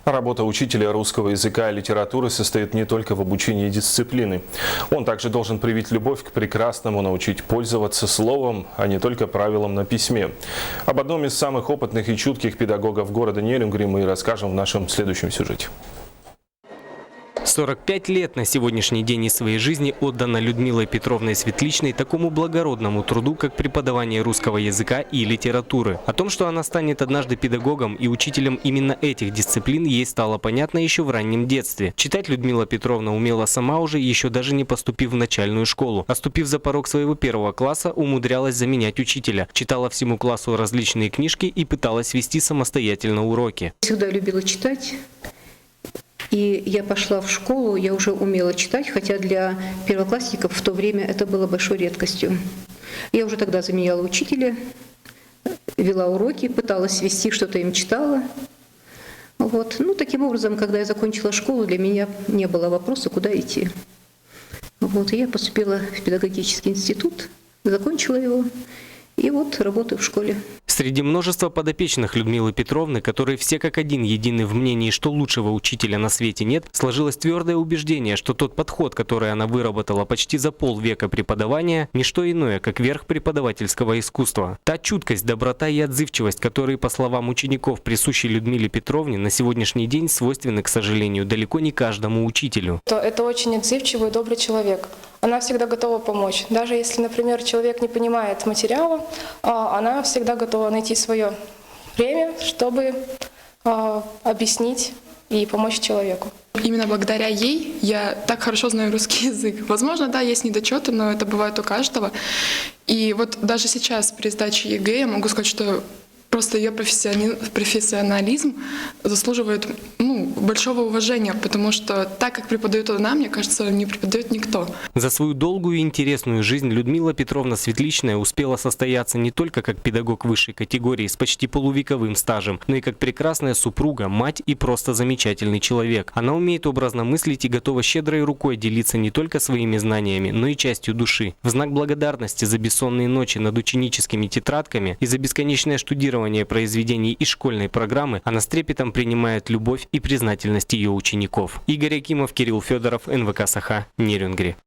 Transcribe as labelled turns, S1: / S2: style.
S1: Работа учителя русского языка и литературы состоит не только в обучении дисциплины. Он также должен привить любовь к прекрасному, научить пользоваться словом, а не только правилам на письме. Об одном из самых опытных и чутких педагогов города Нерюнгри мы расскажем в нашем следующем сюжете.
S2: 45 лет на сегодняшний день из своей жизни отдано Людмилой Петровной Светличной такому благородному труду, как преподавание русского языка и литературы. О том, что она станет однажды педагогом и учителем именно этих дисциплин, ей стало понятно еще в раннем детстве. Читать Людмила Петровна умела сама уже, еще даже не поступив в начальную школу. Оступив за порог своего первого класса, умудрялась заменять учителя. Читала всему классу различные книжки и пыталась вести самостоятельно уроки.
S3: Всегда любила читать. И я пошла в школу, я уже умела читать, хотя для первоклассников в то время это было большой редкостью. Я уже тогда заменяла учителя, вела уроки, пыталась вести, что-то им читала. Вот. Ну, таким образом, когда я закончила школу, для меня не было вопроса, куда идти. Вот. И я поступила в педагогический институт, закончила его. И вот работаю в школе.
S2: Среди множества подопечных Людмилы Петровны, которые все как один едины в мнении, что лучшего учителя на свете нет, сложилось твердое убеждение, что тот подход, который она выработала почти за полвека преподавания, не что иное, как верх преподавательского искусства. Та чуткость, доброта и отзывчивость, которые, по словам учеников, присущи Людмиле Петровне, на сегодняшний день свойственны, к сожалению, далеко не каждому учителю.
S4: Это очень отзывчивый и добрый человек. Она всегда готова помочь. Даже если, например, человек не понимает материала, она всегда готова найти свое время, чтобы объяснить и помочь человеку.
S5: Именно благодаря ей я так хорошо знаю русский язык. Возможно, да, есть недочеты, но это бывает у каждого. И вот даже сейчас при сдаче ЕГЭ я могу сказать, что просто ее профессионализм заслуживает большого уважения, потому что так, как преподает она, мне кажется, не преподает никто.
S2: За свою долгую и интересную жизнь Людмила Петровна Светличная успела состояться не только как педагог высшей категории с почти полувековым стажем, но и как прекрасная супруга, мать и просто замечательный человек. Она умеет образно мыслить и готова щедрой рукой делиться не только своими знаниями, но и частью души. В знак благодарности за бессонные ночи над ученическими тетрадками и за бесконечное штудирование произведений из школьной программы, она с трепетом принимает любовь и признательность ее учеников. Игорь Акимов, Кирилл Федоров, НВК Саха, Нерюнгри.